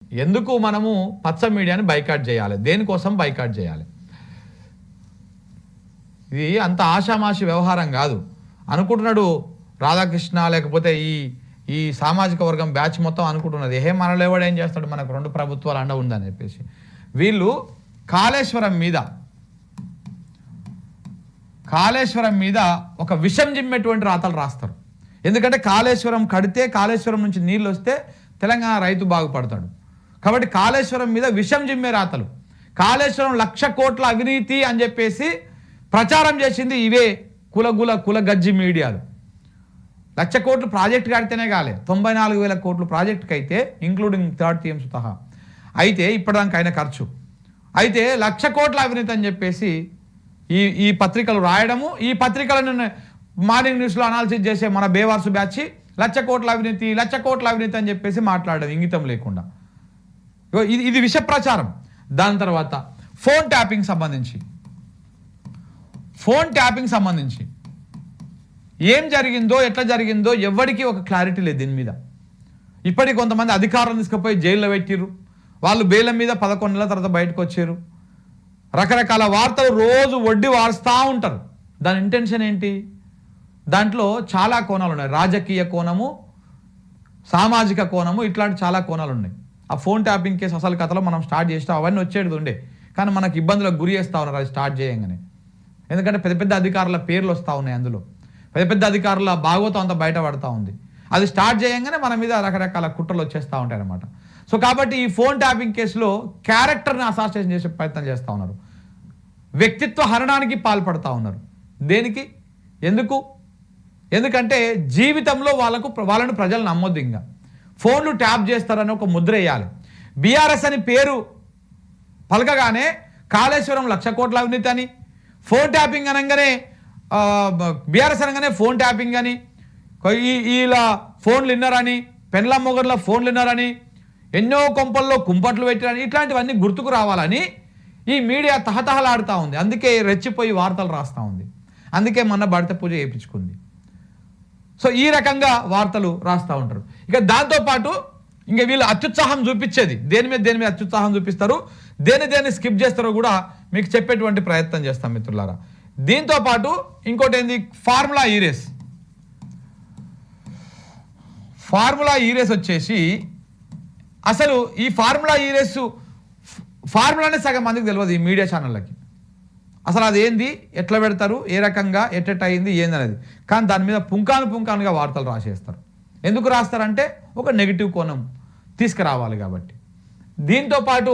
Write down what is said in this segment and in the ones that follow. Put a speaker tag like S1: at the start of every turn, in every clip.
S1: ఎందుకు మనము పచ్చ మీడియాని బైకాట్ చేయాలి? దేనికోసం బైకాట్ చేయాలి? ఇది అంత ఆషామాషి వ్యవహారం కాదు. అనుకుంటున్నాడు రాధాకృష్ణ లేకపోతే ఈ సామాజిక వర్గం బ్యాచ్ మొత్తం అనుకుంటున్నది మనలేవాడు ఏం చేస్తాడు, మనకు 2 ప్రభుత్వాలు అండ ఉందని చెప్పేసి. వీళ్ళు కాళేశ్వరం మీద ఒక విషం జిమ్మేటువంటి రాతలు రాస్తారు. ఎందుకంటే కాళేశ్వరం కడితే కాళేశ్వరం నుంచి నీళ్ళు వస్తే తెలంగాణ రైతు బాగుపడతాడు కాబట్టి కాళేశ్వరం మీద విషం జిమ్మే రాతలు. కాళేశ్వరం 1,00,000 కోట్ల అవినీతి అని చెప్పేసి ప్రచారం చేసింది ఇవే కులగజ్జి మీడియాలు. 1,00,000 కోట్లు ప్రాజెక్టు కడితేనే కాలే, 94,000 కోట్లు ప్రాజెక్టుకి అయితే ఇంక్లూడింగ్ థర్డ్ టీఎం సహా అయితే ఇప్పటిదానికి అయిన ఖర్చు అయితే 1,00,000 కోట్ల అవినీతి అని చెప్పేసి ఈ పత్రికలు రాయడము, ఈ పత్రికలను మార్నింగ్ న్యూస్లో అనాలిసిస్ చేసే మన బేవార్సు బ్యాచ్ 1,00,000 కోట్ల అవినీతి అని చెప్పేసి మాట్లాడడం ఇంగితం లేకుండా. ఇది విష ప్రచారం. దాని తర్వాత ఫోన్ ట్యాపింగ్ సంబంధించి ఏం జరిగిందో ఎట్లా జరిగిందో ఎవరికి ఒక క్లారిటీ లేదు దీని మీద. ఇప్పటికి కొంతమంది అధికారులను తీసుకుపోయి జైల్లో పెట్టిర్రు. వాళ్ళు బెయిల్ మీద 11 నెలల తర్వాత బయటకు వచ్చారు. రకరకాల వార్తలు రోజు వడ్డీ వారుస్తూ ఉంటారు. దాని ఇంటెన్షన్ ఏంటి? దాంట్లో చాలా కోణాలు ఉన్నాయి. రాజకీయ కోణము, సామాజిక కోణము, ఇట్లాంటి చాలా కోణాలు ఉన్నాయి. ఆ ఫోన్ ట్యాపింగ్ కేసు అసలు కథలో మనం స్టార్ట్ చేస్తాం, అవన్నీ వచ్చేది ఉండే. కానీ మనకు ఇబ్బందులకు గురి చేస్తూ ఉన్నారు అది స్టార్ట్ చేయంగానే. ఎందుకంటే పెద్ద అధికారుల పేర్లు వస్తూ ఉన్నాయి, అందులో పెద్ద అధికారుల భాగవతం అంతా బయటపడతా ఉంది. అది స్టార్ట్ చేయంగానే మన మీద రకరకాల కుట్రలు వచ్చేస్తూ ఉంటాయి అన్నమాట. సో కాబట్టి ఈ ఫోన్ ట్యాపింగ్ కేసులో క్యారెక్టర్ని అసాసినేషన్ చేసే ప్రయత్నం చేస్తూ ఉన్నారు. వ్యక్తిత్వ హరణానికి పాల్పడతా ఉన్నారు. దేనికి? ఎందుకంటే జీవితంలో వాళ్ళను ప్రజలు నమ్మొద్దు. ఇంకా ఫోన్లు ట్యాప్ చేస్తారని ఒక ముద్ర వేయాలి. బీఆర్ఎస్ అని పేరు పలకగానే కాళేశ్వరం 1,00,000 కోట్ల అవినీతి అని, ఫోన్ ట్యాపింగ్ అనగానే బీఆర్ఎస్ అనగానే ఫోన్ ట్యాపింగ్ అని, ఇలా ఫోన్లు విన్నారని, పెన్ల మొగర్ల ఫోన్లు విన్నారని, ఎన్నో కొంపల్లో కుంపట్లు పెట్టారని, ఇట్లాంటివన్నీ గుర్తుకు రావాలని ఈ మీడియా తహతహలాడుతూ ఉంది. అందుకే రెచ్చిపోయి వార్తలు రాస్తూ ఉంది. అందుకే మొన్న భర్త పూజ చేయించుకుంది. సో ఈ రకంగా వార్తలు రాస్తూ ఉంటారు. ఇక దాంతోపాటు ఇంకా వీళ్ళు అత్యుత్సాహం చూపించేది దేని మీద అత్యుత్సాహం చూపిస్తారు, దేని స్కిప్ చేస్తారో కూడా మీకు చెప్పేటువంటి ప్రయత్నం చేస్తాం మిత్రులారా. దీంతో పాటు ఇంకోటి ఏంది, ఫార్ములా ఈ రేస్ వచ్చేసి అసలు ఈ ఫార్ములానే సగం మందికి తెలియదు ఈ మీడియా ఛానళ్ళకి. అసలు అది ఏంది, ఎట్లా పెడతారు, ఏ రకంగా ఎట్ట అయింది ఏంది అనేది. కానీ దాని మీద పుంకానుగా వార్తలు రాసేస్తారు. ఎందుకు రాస్తారంటే ఒక నెగిటివ్ కోణం తీసుకురావాలి కాబట్టి. దీంతో పాటు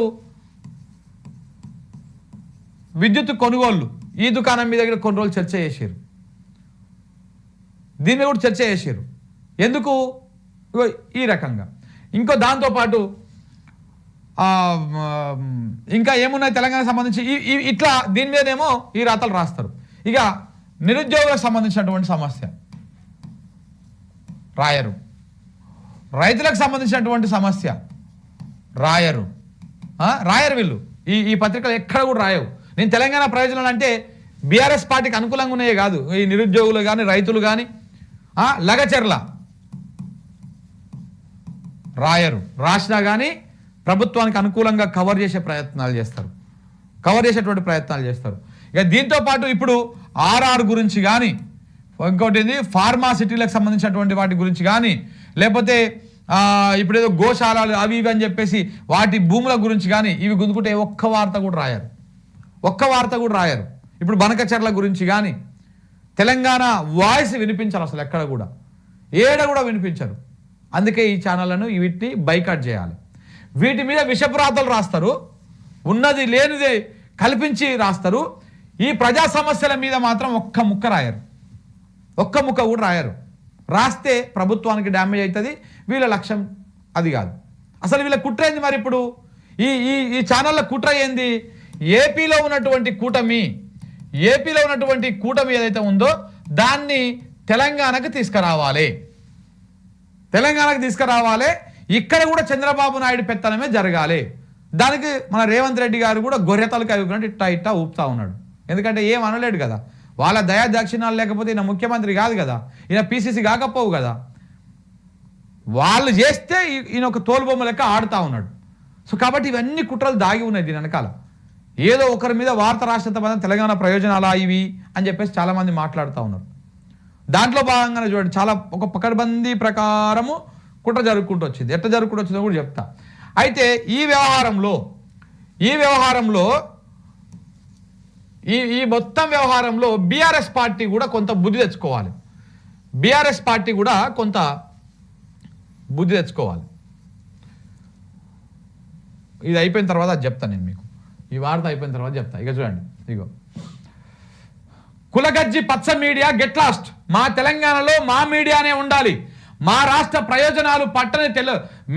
S1: విద్యుత్ కొనుగోళ్ళు, ఈ దుకాణం మీద దగ్గర కొన్ని రోజులు చర్చ చేశారు. దీని మీద కూడా చర్చ చేశారు. ఎందుకు? ఈ రకంగా. ఇంకో దాంతోపాటు ఇంకా ఏమున్నాయి తెలంగాణకు సంబంధించి ఇట్లా దీని మీదేమో ఈ రాతలు రాస్తారు. ఇక నిరుద్యోగులకు సంబంధించినటువంటి సమస్య రాయరు, రైతులకు సంబంధించినటువంటి సమస్య రాయరు వీళ్ళు. ఈ పత్రికలు ఎక్కడ కూడా రాయవు. నేను తెలంగాణ ప్రయోజనాలు అంటే బీఆర్ఎస్ పార్టీకి అనుకూలంగా ఉన్నాయే కాదు, ఈ నిరుద్యోగులు కానీ రైతులు కానీ లగచెర్ల రాయరు. రాసినా కానీ ప్రభుత్వానికి అనుకూలంగా కవర్ చేసేటువంటి ప్రయత్నాలు చేస్తారు. ఇక దీంతో పాటు ఇప్పుడు ఆర్ఆర్ గురించి కానీ, ఇంకోటి ఏంది ఫార్మాసిటీలకు సంబంధించినటువంటి వాటి గురించి కానీ, లేకపోతే ఇప్పుడు ఏదో గోశాలలు అవి ఇవి అని చెప్పేసి వాటి భూముల గురించి కానీ ఇవి గుంజుకుంటే ఒక్క వార్త కూడా రాయరు. ఇప్పుడు బనకచెర్ల గురించి కానీ తెలంగాణ వాయిస్ వినిపించాలి, అసలు ఎక్కడ కూడా ఏడ కూడా వినిపించరు. అందుకే ఈ ఛానళ్లను వీటిని బైకాట్ చేయాలి. వీటి మీద విషపురాతలు రాస్తారు, ఉన్నది లేనిదే కల్పించి రాస్తారు. ఈ ప్రజా సమస్యల మీద మాత్రం ఒక్క ముక్క కూడా రాయరు. రాస్తే ప్రభుత్వానికి డ్యామేజ్ అవుతుంది. వీళ్ళ లక్ష్యం అది కాదు. అసలు వీళ్ళ కుట్ర ఏంది మరి? ఇప్పుడు ఈ ఛానళ్ళ కుట్ర ఏంది? ఏపీలో ఉన్నటువంటి కూటమి ఏదైతే ఉందో దాన్ని తెలంగాణకు తీసుకురావాలి. ఇక్కడ కూడా చంద్రబాబు నాయుడు పెత్తనమే జరగాలి. దానికి మన రేవంత్ రెడ్డి గారు కూడా గొర్రెతలకు అయిపోయినట్టు ఇట్టా ఊపుతా ఉన్నాడు. ఎందుకంటే ఏం అనలేడు కదా, వాళ్ళ దయా దాక్షిణాలు లేకపోతే ఈయన ముఖ్యమంత్రి కాదు కదా, ఈయన పిసిసి కాకపోవు కదా. వాళ్ళు చేస్తే ఈయన ఒక తోలుబొమ్మ లెక్క ఆడుతూ ఉన్నాడు. సో కాబట్టి ఇవన్నీ కుట్రలు దాగి ఉన్నాయి దీని వెనకాల. ఏదో ఒకరి మీద వార్త రాసినంత మాత్రం తెలంగాణ ప్రయోజనాలా ఇవి అని చెప్పేసి చాలామంది మాట్లాడుతూ ఉన్నారు. దాంట్లో భాగంగానే చూడండి, చాలా ఒక పకడ్బందీ ప్రకారము కుట్ర జరుపుకుంటూ వచ్చింది. ఎట్లా జరుపుకుంటూ వచ్చిందో కూడా చెప్తా. అయితే ఈ మొత్తం వ్యవహారంలో బీఆర్ఎస్ పార్టీ కూడా కొంత బుద్ధి తెచ్చుకోవాలి. బీఆర్ఎస్ పార్టీ కూడా కొంత బుద్ధి తెచ్చుకోవాలి. ఇది అయిపోయిన తర్వాత అది చెప్తాను నేను మీకు. ఈ వార్త అయిపోయిన తర్వాత చెప్తా. ఇక చూడండి, ఇగో కులగజ్జి పచ్చ మీడియా గెట్ లాస్ట్. మా తెలంగాణలో మా మీడియానే ఉండాలి. మా రాష్ట్ర ప్రయోజనాలు పట్టని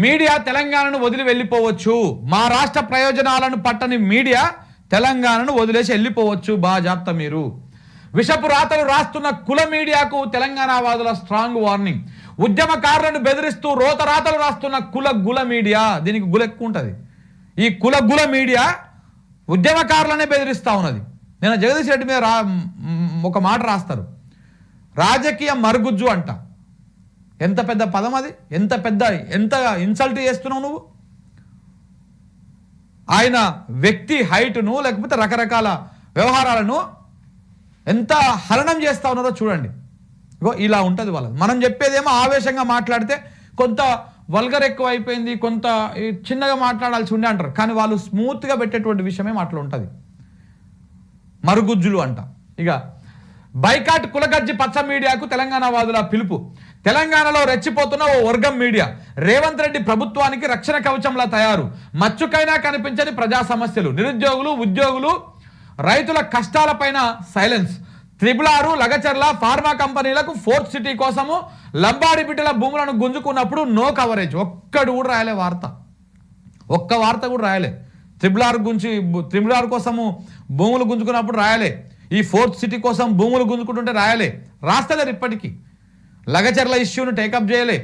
S1: మీడియా తెలంగాణను వదిలి వెళ్ళిపోవచ్చు. మా రాష్ట్ర ప్రయోజనాలను పట్టని మీడియా తెలంగాణను వదిలేసి వెళ్ళిపోవచ్చు. బాగా జాగ్రత్త మీరు. విషపు రాతలు రాస్తున్న కుల మీడియాకు తెలంగాణ వాదుల స్ట్రాంగ్ వార్నింగ్. ఉద్యమకారులను బెదిరిస్తూ రోత రాతలు రాస్తున్న గుల మీడియా, దీనికి గుల ఎక్కువ ఉంటుంది. ఈ గుల మీడియా ఉద్యమకారులనే బెదిరిస్తూ ఉన్నది. నేను జగదీష్ రెడ్డి మీద ఒక మాట రాస్తారు, రాజకీయ మరుగుజ్జు అంట. ఎంత పెద్ద పదం అది, ఎంత ఇన్సల్ట్ చేస్తున్నావు నువ్వు. ఆయన వ్యక్తి హైట్ను లేకపోతే రకరకాల వ్యవహారాలను ఎంత హరణం చేస్తూ ఉన్నారో చూడండి. ఇగో ఇలా ఉంటుంది వాళ్ళది. మనం చెప్పేదేమో ఆవేశంగా మాట్లాడితే కొంత వల్గర్ ఎక్కువ అయిపోయింది, కొంత చిన్నగా మాట్లాడాల్సి ఉండే అంటారు. కానీ వాళ్ళు స్మూత్గా పెట్టేటువంటి విషయమే అట్లా ఉంటుంది. మరుగుజ్జులు అంట. ఇక బైకాట్ కులగజ్జి పచ్చ మీడియాకు తెలంగాణ వాదుల పిలుపు. తెలంగాణలో రెచ్చిపోతున్న ఓ వర్గం మీడియా రేవంత్ రెడ్డి ప్రభుత్వానికి రక్షణ కవచంలా తయారు. మచ్చుకైనా కనిపించని ప్రజా సమస్యలు, నిరుద్యోగులు, ఉద్యోగులు, రైతుల కష్టాలపైన సైలెన్స్. త్రిబులారు, లగచర్ల ఫార్మా కంపెనీలకు ఫోర్త్ సిటీ కోసము లంబాడి బిడ్డల భూములను గుంజుకున్నప్పుడు నో కవరేజ్. ఒక్కడు కూడా రాయలే వార్త, ఒక్క వార్త కూడా రాయలే. త్రిబులార్ కోసము భూములు గుంజుకున్నప్పుడు రాయలే. ఈ ఫోర్త్ సిటీ కోసం భూములు గుంజుకుంటుంటే రాయలే. రాస్తలేరు ఇప్పటికీ. లగచర్ల ఇష్యూను టేకప్ చేయలే.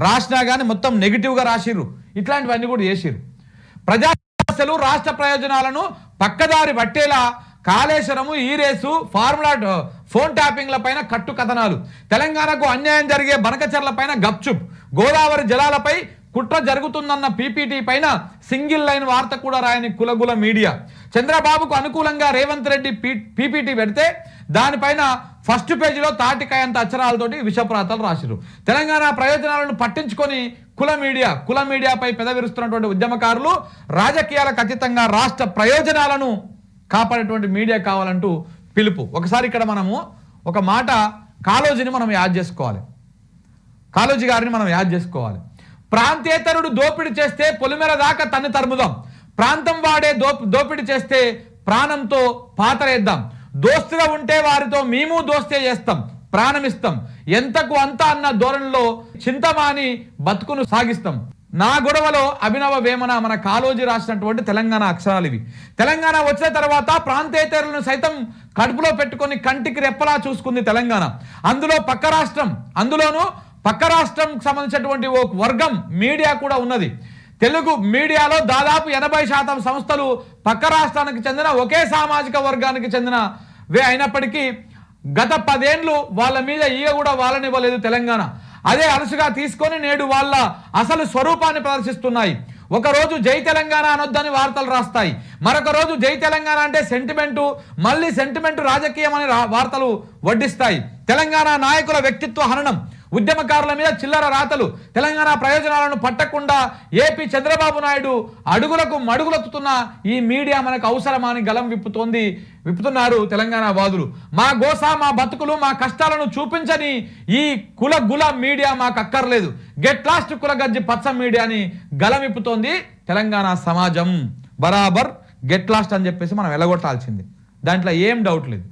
S1: రాసినా కానీ మొత్తం నెగిటివ్గా రాసిర్రు. ఇట్లాంటివన్నీ కూడా చేసిర్రు. ప్రజా సమస్యలు, రాష్ట్ర ప్రయోజనాలను పక్కదారి పట్టేలా కాళేశ్వరము, ఈరేసు, ఫార్ములా ఫోన్ ట్యాపింగ్ల పైన కట్టు కథనాలు. తెలంగాణకు అన్యాయం జరిగే బనకచర్ల పైన గప్చుప్. గోదావరి జలాలపై కుట్ర జరుగుతుందన్న పీపీటీ పైన సింగిల్ లైన్ వార్త కూడా రాయని కులగుల మీడియా. చంద్రబాబుకు అనుకూలంగా రేవంత్ రెడ్డి పీపీటీ పెడితే దానిపైన ఫస్ట్ పేజీలో తాటికాయంత అక్షరాలతోటి విషప్రాతాలు రాసిరు. తెలంగాణ ప్రయోజనాలను పట్టించుకొని కుల మీడియాపై పెదవిరుస్తున్నటువంటి ఉద్యమకారులు రాజకీయాలకు అతీతంగా రాష్ట్ర ప్రయోజనాలను కాపాడేటువంటి మీడియా కావాలంటూ పిలుపు. ఒకసారి ఇక్కడ మనము ఒక మాట కాళోజీని మనం యాద్ చేసుకోవాలి. కాళోజీ గారిని మనం యాద్ చేసుకోవాలి. ప్రాంతేతరుడు దోపిడీ చేస్తే పొలిమేర దాకా తన్ని తరుముదాం. ప్రాంతం వాడే దోపిడీ చేస్తే ప్రాణంతో పాతరేద్దాం. దోస్తుగా ఉంటే వారితో మేము దోస్తే చేస్తాం, ప్రాణమిస్తాం. ఎంతకు అంత అన్న ధోరణిలో చింతమాని బతుకును సాగిస్తాం. నా గొడవలో అభినవ వేమన మన కాళోజీ రాసినటువంటి తెలంగాణ అక్షరాలు ఇవి. తెలంగాణ వచ్చిన తర్వాత ప్రాంతేతరులను సైతం కడుపులో పెట్టుకొని కంటికి రెప్పలా చూసుకుంది తెలంగాణ. అందులోనూ పక్క రాష్ట్రం సంబంధించినటువంటి ఓ వర్గం మీడియా కూడా ఉన్నది. తెలుగు మీడియాలో దాదాపు 80% సంస్థలు పక్క రాష్ట్రానికి చెందిన ఒకే సామాజిక వర్గానికి చెందినవే అయినప్పటికీ గత 10 ఏళ్ళు వాళ్ళ మీద ఈగ కూడా వాళ్ళనివ్వలేదు తెలంగాణ. అదే అలసుగా తీసుకొని నేడు వాళ్ళ అసలు స్వరూపాన్ని ప్రదర్శిస్తున్నాయి. ఒకరోజు జై తెలంగాణ అనొద్దని వార్తలు రాస్తాయి, మరొక రోజు జై తెలంగాణ అంటే సెంటిమెంటు, మళ్ళీ సెంటిమెంటు రాజకీయం అని వార్తలు వడ్డిస్తాయి. తెలంగాణ నాయకుల వ్యక్తిత్వ హననం, ఉద్యమకారుల మీద చిల్లర రాతలు, తెలంగాణ ప్రయోజనాలను పట్టకుండా ఏపీ చంద్రబాబు నాయుడు అడుగులకు మడుగులెత్తుతున్న ఈ మీడియా మనకు అవసరమని గలం విప్పుతున్నారు తెలంగాణ వాదులు. మా గోస, మా బతుకులు, మా కష్టాలను చూపించని ఈ గుల మీడియా మాకు అక్కర్లేదు. గెట్ లాస్ట్ కులగజ్జి పచ్చ మీడియాని గలం విప్పుతోంది తెలంగాణ సమాజం. బరాబర్ గెట్ లాస్ట్ అని చెప్పేసి మనం ఎలగొట్టాల్సింది, దాంట్లో ఏం డౌట్ లేదు.